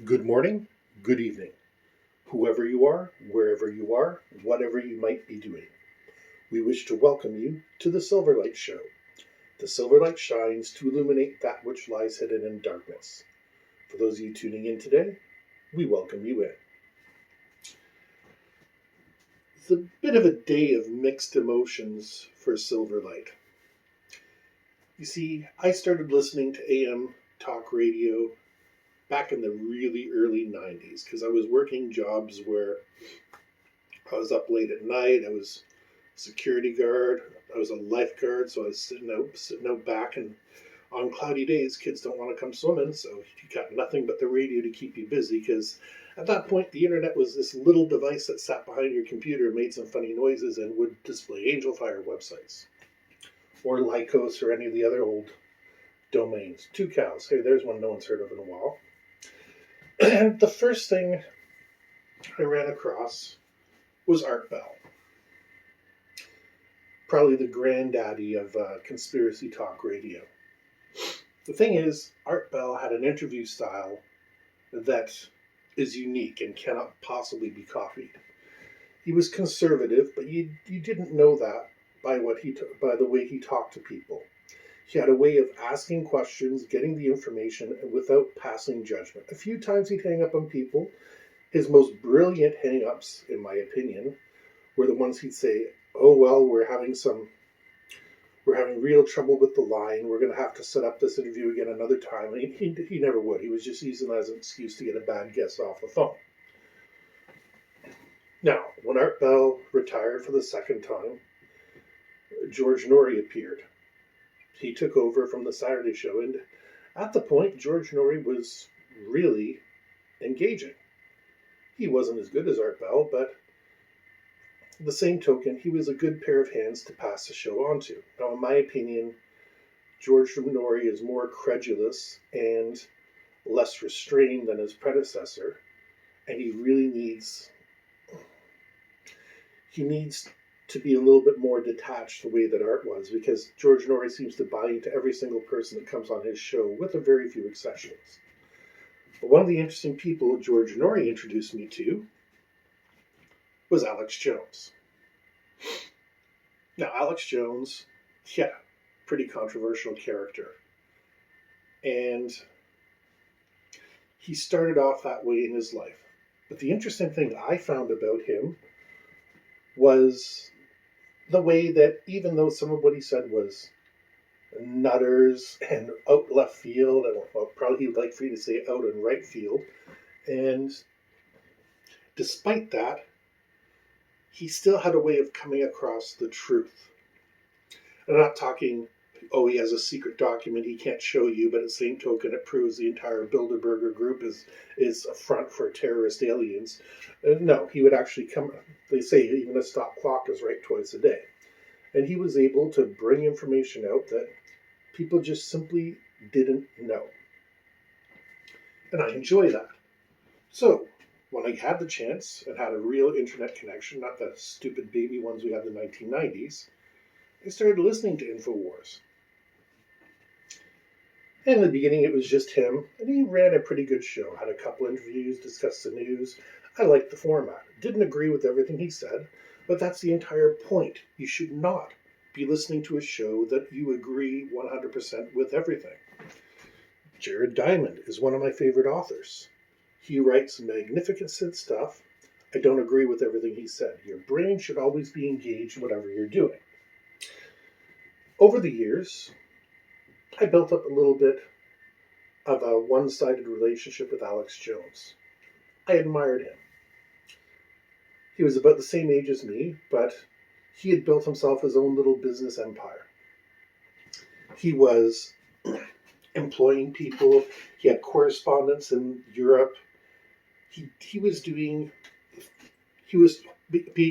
Good morning, good evening, whoever you are, wherever you are, whatever you might be doing. We wish to welcome you to the Silverlight Show. The Silverlight shines to illuminate that which lies hidden in darkness. For those of you tuning in today, we welcome you in. It's a bit of a day of mixed emotions for Silverlight. You see, I started listening to AM talk radio back in the really early 90s because I was working jobs where I was up late at night. I was a security guard. I was a lifeguard, so I was sitting out back, and on cloudy days, kids don't want to come swimming, so you got nothing but the radio to keep you busy. Because at that point, the internet was this little device that sat behind your computer, made some funny noises, and would display Angel Fire websites or Lycos or any of the other old domains. Two Cows. Hey, there's one no one's heard of in a while. And the first thing I ran across was Art Bell. Probably the granddaddy of conspiracy talk radio. The thing is, Art Bell had an interview style that is unique and cannot possibly be copied. He was conservative, but you didn't know that by the way he talked to people. He had a way of asking questions, getting the information, and without passing judgment. A few times he'd hang up on people. His most brilliant hang-ups, in my opinion, were the ones he'd say, "Oh well, we're having real trouble with the line. We're going to have to set up this interview again another time." And he never would. He was just using that as an excuse to get a bad guest off the phone. Now, when Art Bell retired for the second time, George Norrie appeared. He took over from the Saturday show, and at the point, George Norrie was really engaging. He wasn't as good as Art Bell, but the same token, he was a good pair of hands to pass the show on to. Now, in my opinion, George Norrie is more credulous and less restrained than his predecessor, and he needs to be a little bit more detached the way that Art was, because George Norrie seems to buy into every single person that comes on his show, with a very few exceptions. But one of the interesting people George Norrie introduced me to was Alex Jones. Now, Alex Jones, pretty controversial character. And he started off that way in his life. But the interesting thing I found about him was the way that, even though some of what he said was nutters and out left field, and probably he would like for you to say out in right field, and despite that, he still had a way of coming across the truth. I'm not talking, he has a secret document he can't show you, but at the same token, it proves the entire Bilderberger group is a front for terrorist aliens. No, he would actually come. They say even a stop clock is right twice a day. And he was able to bring information out that people just simply didn't know. And I enjoy that. So, when I had the chance and had a real internet connection, not the stupid baby ones we had in the 1990s, I started listening to InfoWars. And in the beginning, it was just him, and he ran a pretty good show. Had a couple interviews, discussed the news. I liked the format. Didn't agree with everything he said, but that's the entire point. You should not be listening to a show that you agree 100% with everything. Jared Diamond is one of my favorite authors. He writes magnificent stuff. I don't agree with everything he said. Your brain should always be engaged in whatever you're doing. Over the years, I built up a little bit of a one-sided relationship with Alex Jones. I admired him. He was about the same age as me, but he had built himself his own little business empire. He was employing people. He had correspondents in Europe. He was being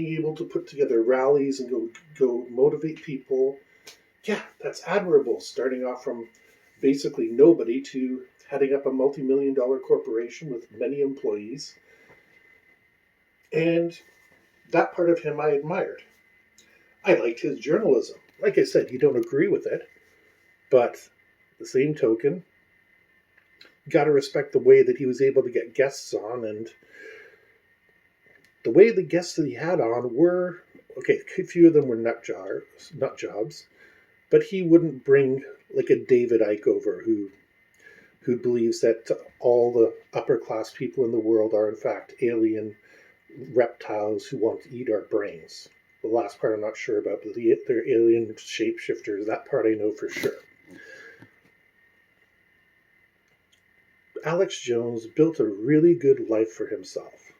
able to put together rallies and go motivate people. Yeah, that's admirable, starting off from basically nobody to heading up a multi-million-dollar corporation with many employees. And that part of him I admired. I liked his journalism. Like I said, you don't agree with it, but the same token, got to respect the way that he was able to get guests on, and the way the guests that he had on were okay. A few of them were nut jobs, but he wouldn't bring like a David Icke over who believes that all the upper class people in the world are in fact alien reptiles who want to eat our brains. The last part I'm not sure about, but they're alien shapeshifters. That part I know for sure. Alex Jones built a really good life for himself.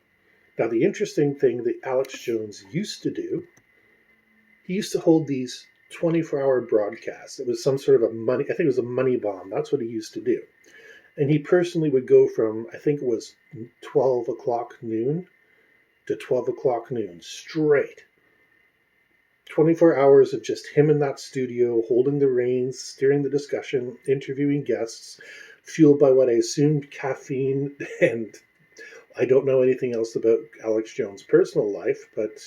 Now, the interesting thing that Alex Jones used to do, he used to hold these 24-hour broadcasts. It was some sort of I think it was a money bomb. That's what he used to do. And he personally would go from, I think it was 12 o'clock noon to 12 o'clock noon, straight. 24 hours of just him in that studio, holding the reins, steering the discussion, interviewing guests, fueled by what I assumed caffeine, and I don't know anything else about Alex Jones' personal life, but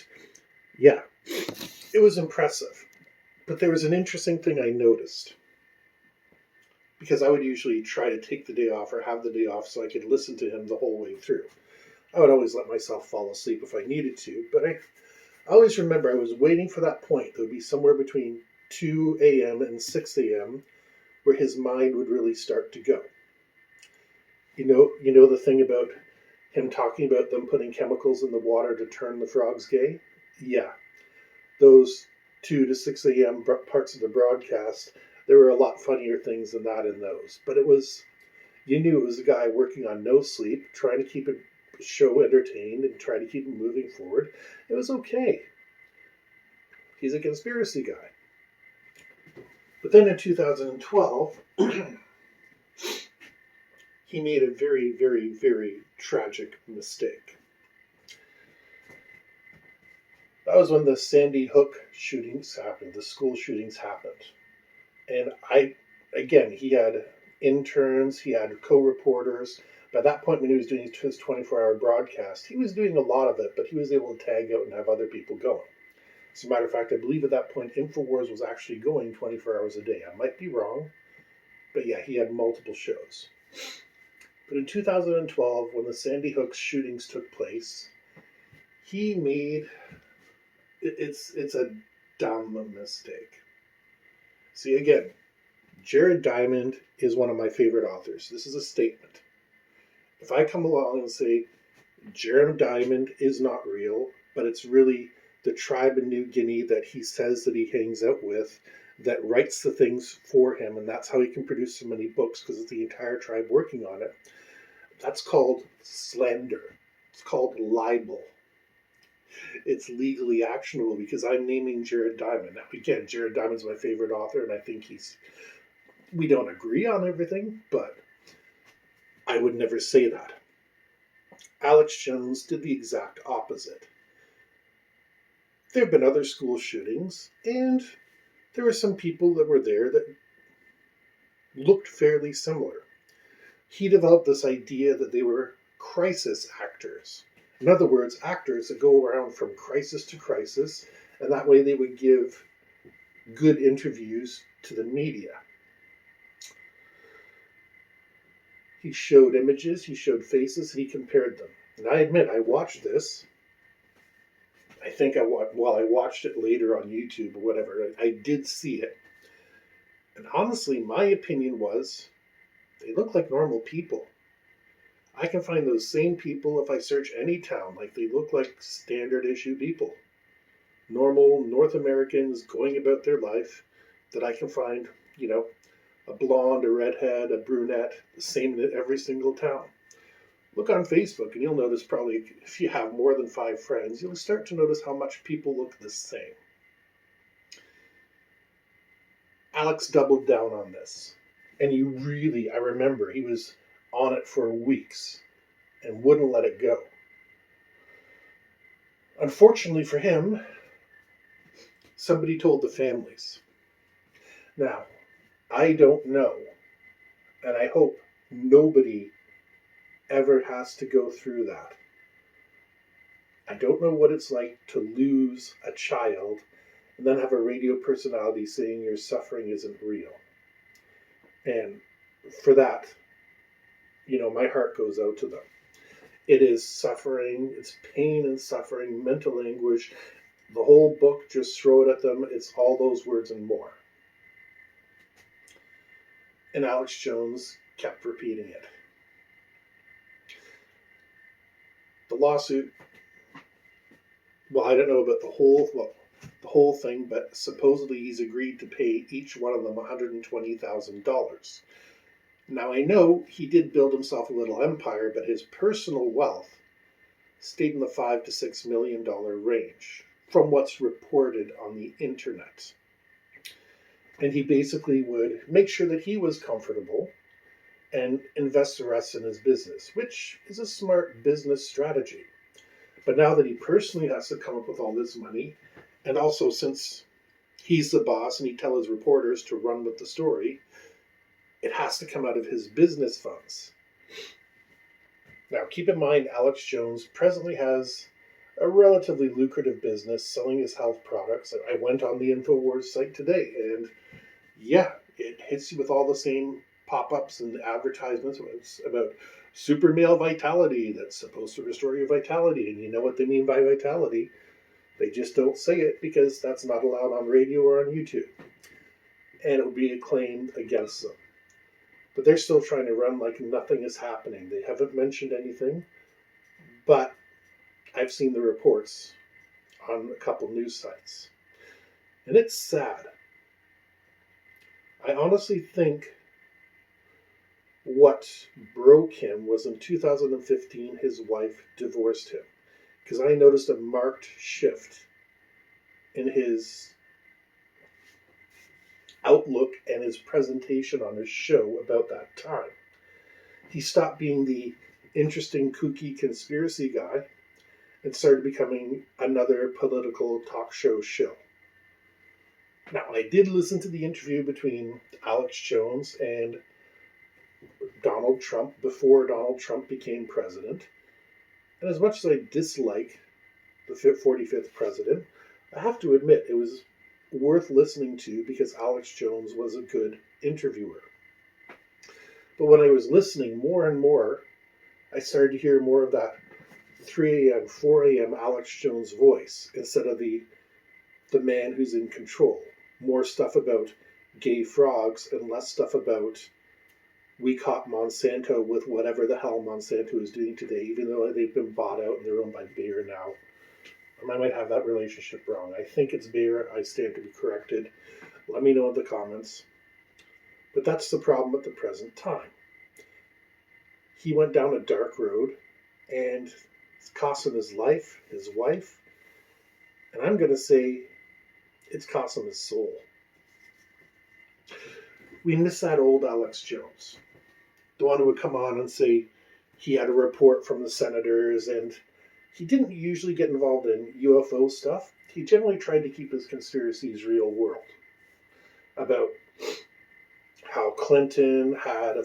yeah, it was impressive. But there was an interesting thing I noticed, because I would usually try to take the day off or have the day off so I could listen to him the whole way through. I would always let myself fall asleep if I needed to, but I always remember I was waiting for that point. There would be somewhere between 2 a.m. and 6 a.m. where his mind would really start to go. You know the thing about him talking about them putting chemicals in the water to turn the frogs gay? Yeah. Those 2 to 6 a.m. parts of the broadcast, there were a lot funnier things than that in those. But you knew it was a guy working on no sleep, trying to keep a show entertained and try to keep it moving forward. It was okay. He's a conspiracy guy. But then in 2012, he made a very, very, very tragic mistake. That was when the Sandy Hook shootings happened, the school shootings happened. And he had interns, he had co-reporters. By that point, when he was doing his 24-hour broadcast, he was doing a lot of it, but he was able to tag out and have other people going. As a matter of fact, I believe at that point, InfoWars was actually going 24 hours a day. I might be wrong, but yeah, he had multiple shows. But in 2012, when the Sandy Hook shootings took place, he made it's a dumb mistake. See, again, Jared Diamond is one of my favorite authors. This is a statement. If I come along and say Jared Diamond is not real, but it's really the tribe in New Guinea that he says that he hangs out with that writes the things for him, and that's how he can produce so many books, because it's the entire tribe working on it, that's called slander. It's called libel. It's legally actionable because I'm naming Jared Diamond. Now, again, Jared Diamond's my favorite author, and I think we don't agree on everything, but I would never say that. Alex Jones did the exact opposite. There have been other school shootings, and there were some people that were there that looked fairly similar. He developed this idea that they were crisis actors. In other words, actors that go around from crisis to crisis, and that way they would give good interviews to the media. He showed images, he showed faces, and he compared them. And I admit, I watched this. I think I watched it later on YouTube or whatever. I did see it. And honestly, my opinion was, they look like normal people. I can find those same people if I search any town. Like, they look like standard issue people. Normal North Americans going about their life that I can find, a blonde, a redhead, a brunette, the same in every single town. Look on Facebook and you'll notice, probably if you have more than 5 friends, you'll start to notice how much people look the same. Alex doubled down on this. And I remember he was on it for weeks and wouldn't let it go. Unfortunately for him, somebody told the families. Now, I don't know, and I hope nobody ever has to go through that. I don't know what it's like to lose a child and then have a radio personality saying your suffering isn't real. And for that, my heart goes out to them. It is suffering, it's pain and suffering, mental anguish. The whole book, just throw it at them. It's all those words and more. And Alex Jones kept repeating it. The lawsuit, well, I don't know about the whole thing, but supposedly he's agreed to pay each one of them $120,000. Now, I know he did build himself a little empire, but his personal wealth stayed in the $5 to $6 million range from what's reported on the internet. And he basically would make sure that he was comfortable and invest the rest in his business, which is a smart business strategy. But now that he personally has to come up with all this money, and also since he's the boss and he tells his reporters to run with the story, it has to come out of his business funds. Now, keep in mind, Alex Jones presently has a relatively lucrative business selling his health products. I went on the InfoWars site today, and yeah, it hits you with all the same pop-ups and advertisements about super male vitality that's supposed to restore your vitality. And you know what they mean by vitality. They just don't say it because that's not allowed on radio or on YouTube. And it would be a claim against them. But they're still trying to run like nothing is happening. They haven't mentioned anything, but I've seen the reports on a couple news sites. And it's sad. I honestly think what broke him was in 2015, his wife divorced him. Because I noticed a marked shift in his outlook and his presentation on his show about that time. He stopped being the interesting, kooky conspiracy guy and started becoming another political talk show. Now, I did listen to the interview between Alex Jones and Donald Trump before Donald Trump became president. And as much as I dislike the 45th president, I have to admit it was worth listening to because Alex Jones was a good interviewer. But when I was listening more and more, I started to hear more of that 3 a.m., 4 a.m. Alex Jones voice instead of the man who's in control. More stuff about gay frogs and less stuff about we caught Monsanto with whatever the hell Monsanto is doing today, even though they've been bought out and they're owned by Bayer now. I might have that relationship wrong. I think it's Bayer. I stand to be corrected. Let me know in the comments. But that's the problem at the present time. He went down a dark road, and it's cost him his life, his wife, and I'm going to say it's cost him his soul. We miss that old Alex Jones. The one who would come on and say he had a report from the senators, and he didn't usually get involved in UFO stuff. He generally tried to keep his conspiracies real world. About how Clinton had a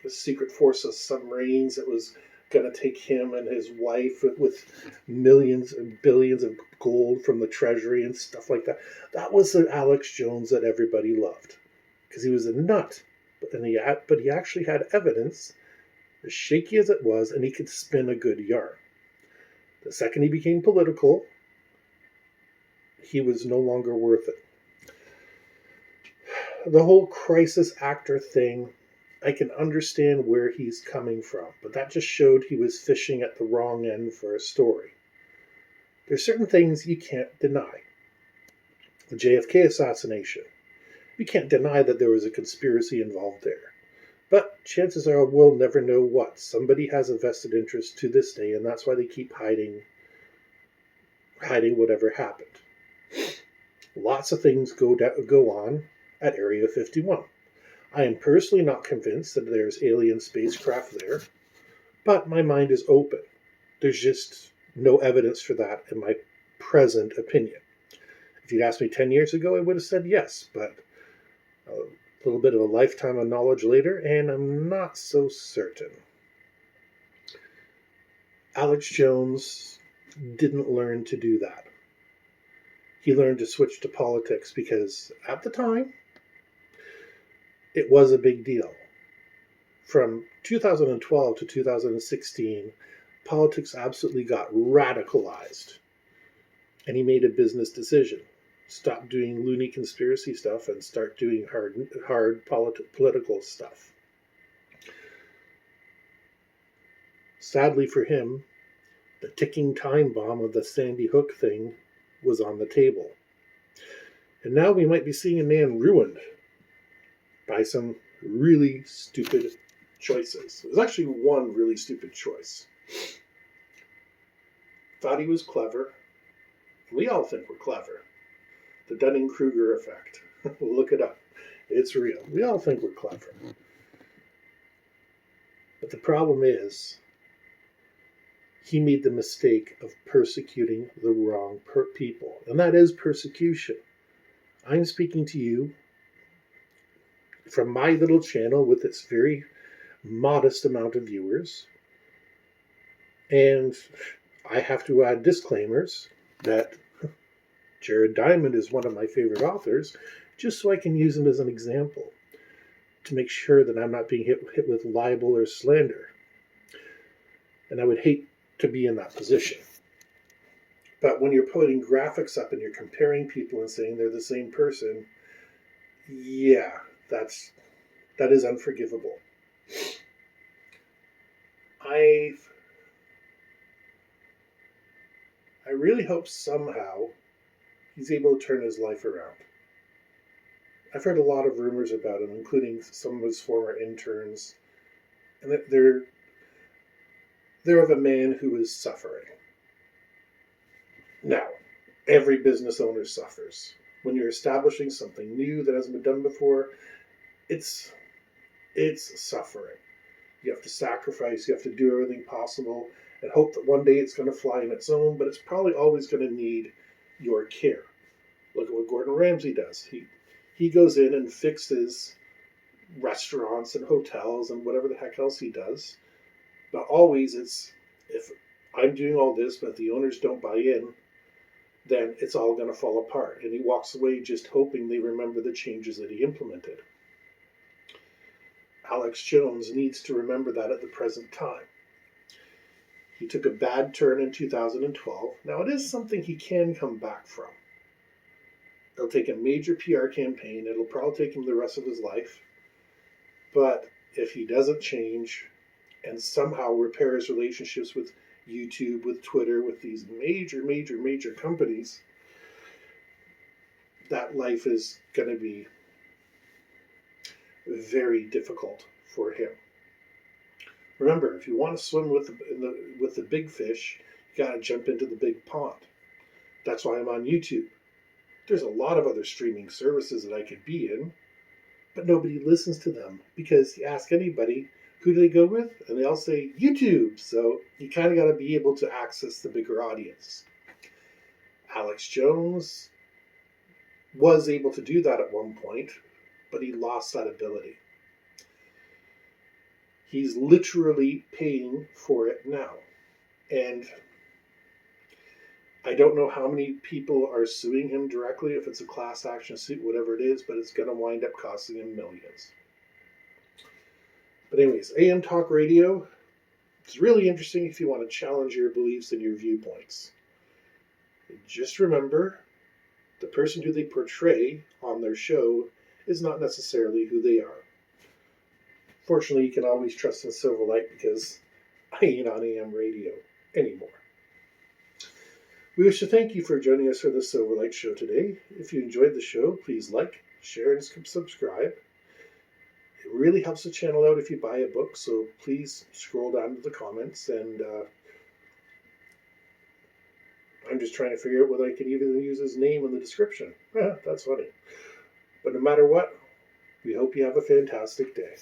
secret force of submarines that was going to take him and his wife with millions and billions of gold from the treasury and stuff like that. That was the Alex Jones that everybody loved. Because he was a nut. But he actually had evidence, as shaky as it was, and he could spin a good yarn. The second he became political, he was no longer worth it. The whole crisis actor thing, I can understand where he's coming from, but that just showed he was fishing at the wrong end for a story. There's certain things you can't deny. The JFK assassination. You can't deny that there was a conspiracy involved there. But chances are we'll never know what. Somebody has a vested interest to this day, and that's why they keep hiding whatever happened. Lots of things go on at Area 51. I am personally not convinced that there's alien spacecraft there, but my mind is open. There's just no evidence for that in my present opinion. If you'd asked me 10 years ago, I would have said yes, but a little bit of a lifetime of knowledge later, and I'm not so certain. Alex Jones didn't learn to do that. He learned to switch to politics because at the time, it was a big deal. from 2012 to 2016, politics absolutely got radicalized. And he made a business decision. Stop doing loony conspiracy stuff and start doing hard political stuff. Sadly for him, the ticking time bomb of the Sandy Hook thing was on the table. And now we might be seeing a man ruined by some really stupid choices. There's actually one really stupid choice. Thought he was clever. We all think we're clever. The Dunning-Kruger effect. Look it up. It's real. We all think we're clever. But the problem is, he made the mistake of persecuting the wrong people. And that is persecution. I'm speaking to you from my little channel with its very modest amount of viewers. And I have to add disclaimers that Jared Diamond is one of my favorite authors, just so I can use him as an example to make sure that I'm not being hit with libel or slander. And I would hate to be in that position. But when you're putting graphics up and you're comparing people and saying they're the same person, yeah, that is unforgivable. I really hope somehow he's able to turn his life around. I've heard a lot of rumors about him, including some of his former interns, and they're of a man who is suffering. Now, every business owner suffers. When you're establishing something new that hasn't been done before, it's suffering. You have to sacrifice, you have to do everything possible, and hope that one day it's going to fly on its own, but it's probably always going to need your care. Look at what Gordon Ramsay does. He goes in and fixes restaurants and hotels and whatever the heck else he does. But always it's, if I'm doing all this, but the owners don't buy in, then it's all going to fall apart. And he walks away just hoping they remember the changes that he implemented. Alex Jones needs to remember that at the present time. He took a bad turn in 2012. Now, it is something he can come back from. It'll take a major PR campaign. It'll probably take him the rest of his life. But if he doesn't change and somehow repair his relationships with YouTube, with Twitter, with these major companies, that life is going to be very difficult for him. Remember, if you want to swim with the big fish, you got to jump into the big pond. That's why I'm on YouTube. There's a lot of other streaming services that I could be in, but nobody listens to them because you ask anybody, who do they go with? And they all say YouTube. So you kind of got to be able to access the bigger audience. Alex Jones was able to do that at one point, but he lost that ability. He's literally paying for it now. And I don't know how many people are suing him directly, if it's a class action suit, whatever it is, but it's going to wind up costing him millions. But anyways, AM Talk Radio, it's really interesting if you want to challenge your beliefs and your viewpoints. Just remember, the person who they portray on their show is not necessarily who they are. Fortunately, you can always trust in Silverlight because I ain't on AM radio anymore. We wish to thank you for joining us for the Silverlight Show today. If you enjoyed the show, please like, share, and subscribe. It really helps the channel out if you buy a book, so please scroll down to the comments, and I'm just trying to figure out whether I can even use his name in the description. That's funny. But no matter what, we hope you have a fantastic day.